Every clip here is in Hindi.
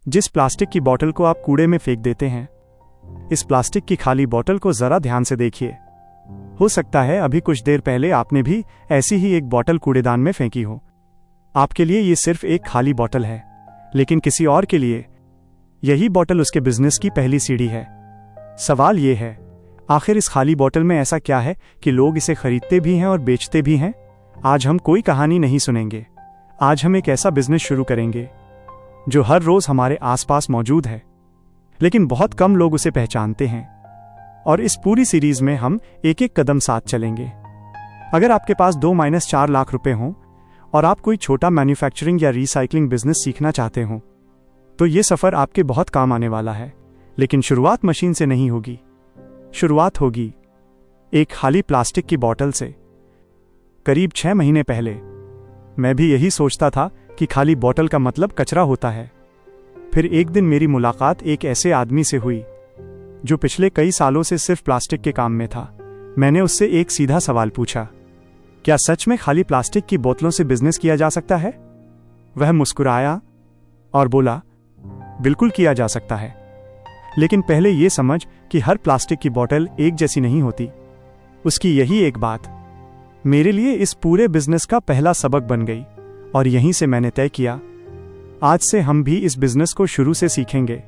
जिस प्लास्टिक की बोतल को आप कूड़े में फेंक देते हैं, इस प्लास्टिक की खाली बोतल को जरा ध्यान से देखिए। हो सकता है अभी कुछ देर पहले आपने भी ऐसी ही एक बोतल कूड़ेदान में फेंकी हो। आपके लिए ये सिर्फ एक खाली बोतल है, लेकिन किसी और के लिए यही बोतल उसके बिजनेस की पहली सीढ़ी है। सवाल ये है, आखिर इस खाली बोतल में ऐसा क्या है कि लोग इसे खरीदते भी हैं और बेचते भी हैं? आज हम कोई कहानी नहीं सुनेंगे। आज हम एक ऐसा बिजनेस शुरू करेंगे जो हर रोज हमारे आसपास मौजूद है, लेकिन बहुत कम लोग उसे पहचानते हैं। और इस पूरी सीरीज में हम एक एक कदम साथ चलेंगे। अगर आपके पास 2-4 लाख रुपए हों और आप कोई छोटा मैन्युफैक्चरिंग या रिसाइकलिंग बिजनेस सीखना चाहते हो, तो ये सफर आपके बहुत काम आने वाला है। लेकिन शुरुआत मशीन से नहीं होगी। शुरुआत होगी एक खाली प्लास्टिक की बोतल से। करीब 6 महीने पहले मैं भी यही सोचता था कि खाली बोतल का मतलब कचरा होता है। फिर एक दिन मेरी मुलाकात एक ऐसे आदमी से हुई जो पिछले कई सालों से सिर्फ प्लास्टिक के काम में था। मैंने उससे एक सीधा सवाल पूछा, क्या सच में खाली प्लास्टिक की बोतलों से बिजनेस किया जा सकता है? वह मुस्कुराया और बोला, बिल्कुल किया जा सकता है, लेकिन पहले यह समझ कि हर प्लास्टिक की बोतल एक जैसी नहीं होती। उसकी यही एक बात मेरे लिए इस पूरे बिजनेस का पहला सबक बन गई, और यहीं से मैंने तय किया, आज से हम भी इस बिजनेस को शुरू से सीखेंगे।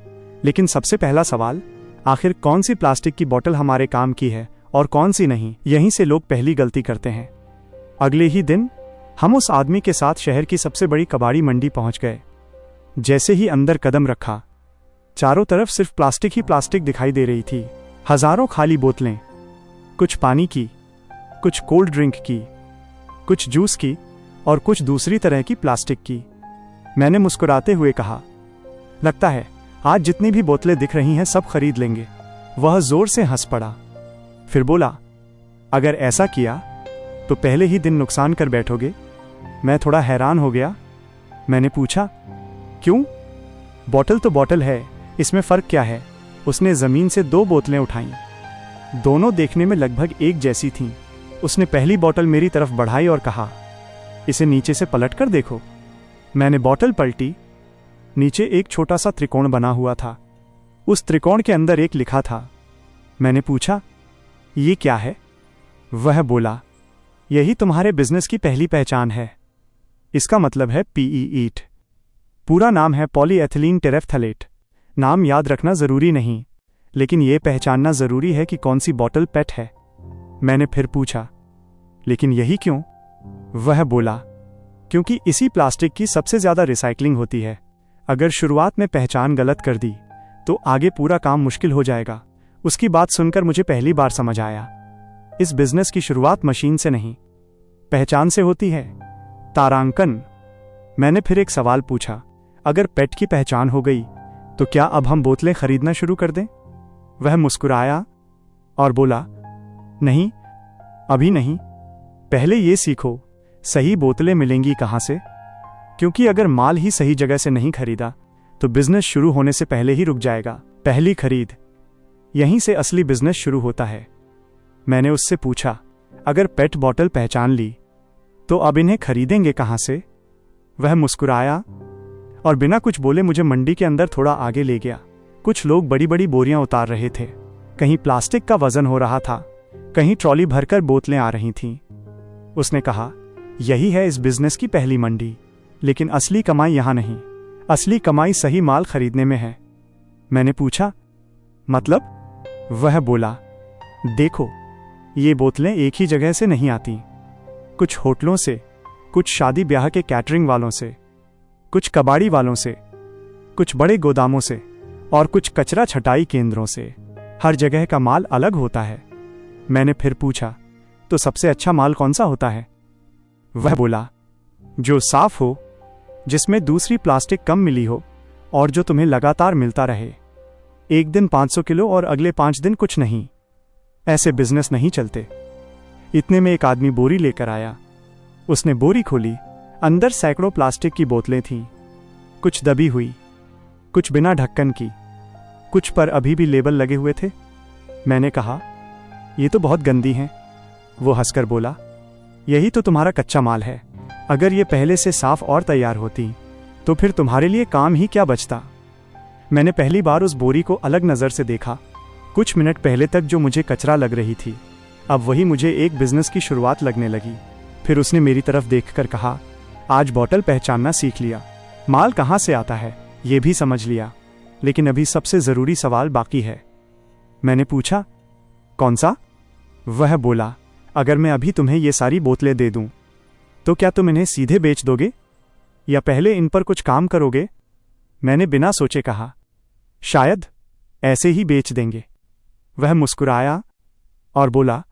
लेकिन सबसे पहला सवाल, आखिर कौन सी प्लास्टिक की बोतल हमारे काम की है और कौन सी नहीं? यहीं से लोग पहली गलती करते हैं। अगले ही दिन हम उस आदमी के साथ शहर की सबसे बड़ी कबाड़ी मंडी पहुंच गए। जैसे ही अंदर कदम रखा, चारों तरफ सिर्फ प्लास्टिक ही प्लास्टिक दिखाई दे रही थी। हजारों खाली बोतलें, कुछ पानी की, कुछ कोल्ड ड्रिंक की, कुछ जूस की और कुछ दूसरी तरह की प्लास्टिक की। मैंने मुस्कुराते हुए कहा, लगता है आज जितनी भी बोतलें दिख रही हैं सब खरीद लेंगे। वह जोर से हंस पड़ा, फिर बोला, अगर ऐसा किया तो पहले ही दिन नुकसान कर बैठोगे। मैं थोड़ा हैरान हो गया। मैंने पूछा, क्यों? बोतल तो बोतल है, इसमें फर्क क्या है? उसने जमीन से 2 बोतलें उठाईं। दोनों देखने में लगभग एक जैसी थीं। उसने पहली बोतल मेरी तरफ बढ़ाई और कहा, इसे नीचे से पलट कर देखो। मैंने बोतल पलटी। नीचे एक छोटा सा त्रिकोण बना हुआ था। उस त्रिकोण के अंदर एक लिखा था। मैंने पूछा, ये क्या है? वह बोला, यही तुम्हारे बिजनेस की पहली पहचान है। इसका मतलब है PE8। पूरा नाम है पॉलीएथिलीन टेरेफ्थलेट। नाम याद रखना जरूरी नहीं, लेकिन यह पहचानना जरूरी है कि कौन सी बोतल पेट है। मैंने फिर पूछा, लेकिन यही क्यों? वह बोला, क्योंकि इसी प्लास्टिक की सबसे ज्यादा रिसाइकलिंग होती है। अगर शुरुआत में पहचान गलत कर दी तो आगे पूरा काम मुश्किल हो जाएगा। उसकी बात सुनकर मुझे पहली बार समझ आया, इस बिजनेस की शुरुआत मशीन से नहीं, पहचान से होती है। तारांकन। मैंने फिर एक सवाल पूछा, अगर पेट की पहचान हो गई तो क्या अब हम बोतलें खरीदना शुरू कर दें? वह मुस्कुराया और बोला, नहीं, अभी नहीं। पहले ये सीखो, सही बोतलें मिलेंगी कहां से? क्योंकि अगर माल ही सही जगह से नहीं खरीदा तो बिजनेस शुरू होने से पहले ही रुक जाएगा। पहली खरीद, यहीं से असली बिजनेस शुरू होता है। मैंने उससे पूछा, अगर पेट बोतल पहचान ली तो अब इन्हें खरीदेंगे कहां से? वह मुस्कुराया और बिना कुछ बोले मुझे मंडी के अंदर थोड़ा आगे ले गया। कुछ लोग बड़ी बड़ी बोरियां उतार रहे थे। कहीं प्लास्टिक का वजन हो रहा था, कहीं ट्रॉली भरकर बोतलें आ रही थीं। उसने कहा, यही है इस बिजनेस की पहली मंडी, लेकिन असली कमाई यहां नहीं। असली कमाई सही माल खरीदने में है। मैंने पूछा, मतलब? वह बोला, देखो, ये बोतलें एक ही जगह से नहीं आती। कुछ होटलों से, कुछ शादी ब्याह के कैटरिंग वालों से, कुछ कबाड़ी वालों से, कुछ बड़े गोदामों से और कुछ कचरा छटाई केंद्रों से। हर जगह का माल अलग होता है। मैंने फिर पूछा, तो सबसे अच्छा माल कौन सा होता है? वह बोला, जो साफ हो, जिसमें दूसरी प्लास्टिक कम मिली हो और जो तुम्हें लगातार मिलता रहे। एक दिन 500 किलो और अगले 5 दिन कुछ नहीं। ऐसे बिजनेस नहीं चलते। इतने में एक आदमी बोरी लेकर आया। उसने बोरी खोली। अंदर सैकड़ों प्लास्टिक की बोतलें थीं। कुछ दबी हुई, कुछ बिना ढक्कन की, कुछ पर अभी भी लेबल लगे हुए थे। मैंने कहा, ये तो बहुत गंदी हैं। वो हंसकर बोला, यही तो तुम्हारा कच्चा माल है। अगर ये पहले से साफ और तैयार होती तो फिर तुम्हारे लिए काम ही क्या बचता। मैंने पहली बार उस बोरी को अलग नज़र से देखा। कुछ मिनट पहले तक जो मुझे कचरा लग रही थी, अब वही मुझे एक बिजनेस की शुरुआत लगने लगी। फिर उसने मेरी तरफ देखकर कहा, आज बॉटल पहचानना सीख लिया, माल कहाँ से आता है ये भी समझ लिया, लेकिन अभी सबसे ज़रूरी सवाल बाकी है। मैंने पूछा, कौन सा? वह बोला, अगर मैं अभी तुम्हें ये सारी बोतलें दे दूं, तो क्या तुम इन्हें सीधे बेच दोगे या पहले इन पर कुछ काम करोगे? मैंने बिना सोचे कहा, शायद ऐसे ही बेच देंगे। वह मुस्कुराया और बोला,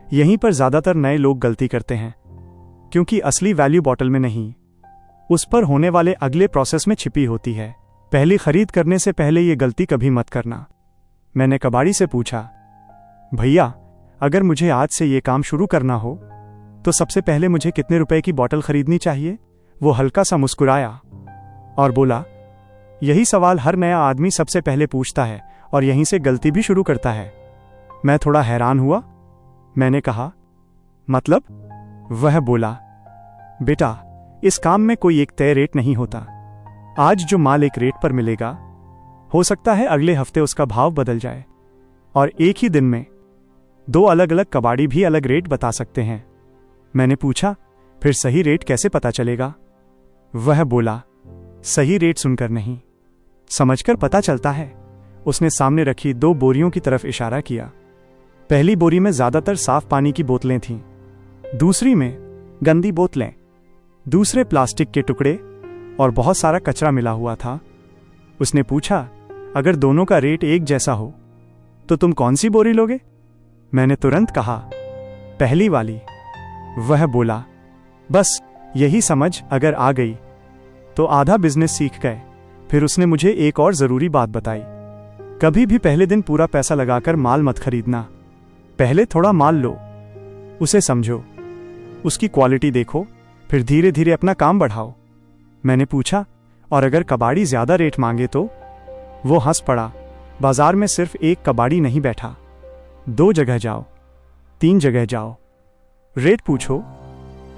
यहीं पर ज़्यादातर नए लोग गलती करते हैं, क्योंकि असली वैल्यू बॉटल में नहीं, उस पर होने वाले अगले प्रोसेस में छिपी होती है। पहली खरीद करने से पहले ये गलती कभी मत करना। मैंने कबाड़ी से पूछा, भैया, अगर मुझे आज से ये काम शुरू करना हो तो सबसे पहले मुझे कितने रुपए की बॉटल खरीदनी चाहिए? वो हल्का सा मुस्कुराया और बोला, यही सवाल हर नया आदमी सबसे पहले पूछता है और यहीं से गलती भी शुरू करता है। मैं थोड़ा हैरान हुआ। मैंने कहा, मतलब? वह बोला, बेटा, इस काम में कोई एक तय रेट नहीं होता। आज जो माल एक रेट पर मिलेगा, हो सकता है अगले हफ्ते उसका भाव बदल जाए, और एक ही दिन में दो अलग अलग कबाड़ी भी अलग रेट बता सकते हैं। मैंने पूछा, फिर सही रेट कैसे पता चलेगा? वह बोला, सही रेट सुनकर नहीं, समझकर पता चलता है। उसने सामने रखी 2 बोरियों की तरफ इशारा किया। पहली बोरी में ज्यादातर साफ पानी की बोतलें थीं, दूसरी में गंदी बोतलें, दूसरे प्लास्टिक के टुकड़े और बहुत सारा कचरा मिला हुआ था। उसने पूछा, अगर दोनों का रेट एक जैसा हो तो तुम कौन सी बोरी लोगे? मैंने तुरंत कहा, पहली वाली। वह बोला, बस यही समझ अगर आ गई तो आधा बिजनेस सीख गए। फिर उसने मुझे एक और जरूरी बात बताई, कभी भी पहले दिन पूरा पैसा लगाकर माल मत खरीदना। पहले थोड़ा माल लो, उसे समझो, उसकी क्वालिटी देखो, फिर धीरे धीरे अपना काम बढ़ाओ। मैंने पूछा, और अगर कबाड़ी ज्यादा रेट मांगे तो? वो हंस पड़ा, बाजार में सिर्फ एक कबाड़ी नहीं बैठा, 2 जगह जाओ, 3 जगह जाओ, रेट पूछो,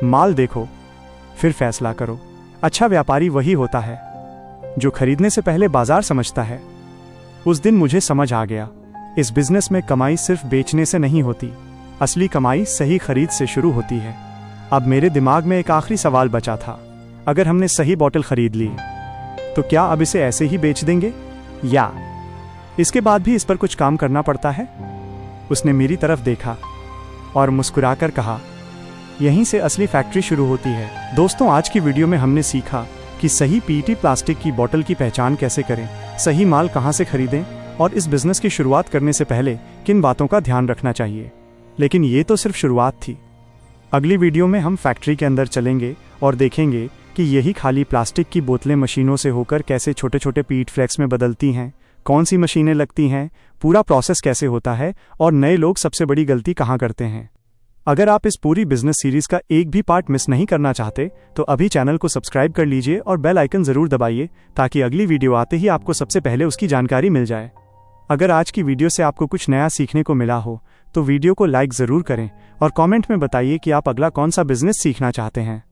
माल देखो, फिर फैसला करो। अच्छा व्यापारी वही होता है जो खरीदने से पहले बाजार समझता है। उस दिन मुझे समझ आ गया, इस बिजनेस में कमाई सिर्फ बेचने से नहीं होती, असली कमाई सही खरीद से शुरू होती है। अब मेरे दिमाग में एक आखिरी सवाल बचा था, अगर हमने सही बॉटल खरीद ली तो क्या अब इसे ऐसे ही बेच देंगे या इसके बाद भी इस पर कुछ काम करना पड़ता है? उसने मेरी तरफ देखा और मुस्कुराकर कहा, यहीं से असली फैक्ट्री शुरू होती है। दोस्तों, आज की वीडियो में हमने सीखा कि सही पीईटी प्लास्टिक की बोतल की पहचान कैसे करें, सही माल कहां से खरीदें और इस बिजनेस की शुरुआत करने से पहले किन बातों का ध्यान रखना चाहिए। लेकिन ये तो सिर्फ शुरुआत थी। अगली वीडियो में हम फैक्ट्री के अंदर चलेंगे और देखेंगे कि यही खाली प्लास्टिक की बोतलें मशीनों से होकर कैसे छोटे छोटे पीट फ्लेक्स में बदलती हैं, कौन सी मशीनें लगती हैं, पूरा प्रोसेस कैसे होता है और नए लोग सबसे बड़ी गलती कहाँ करते हैं। अगर आप इस पूरी बिजनेस सीरीज का एक भी पार्ट मिस नहीं करना चाहते तो अभी चैनल को सब्सक्राइब कर लीजिए और बेल आइकन जरूर दबाइए ताकि अगली वीडियो आते ही आपको सबसे पहले उसकी जानकारी मिल जाए। अगर आज की वीडियो से आपको कुछ नया सीखने को मिला हो तो वीडियो को लाइक जरूर करें और कमेंट में बताइए कि आप अगला कौन सा बिजनेस सीखना चाहते हैं।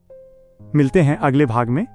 मिलते हैं अगले भाग में।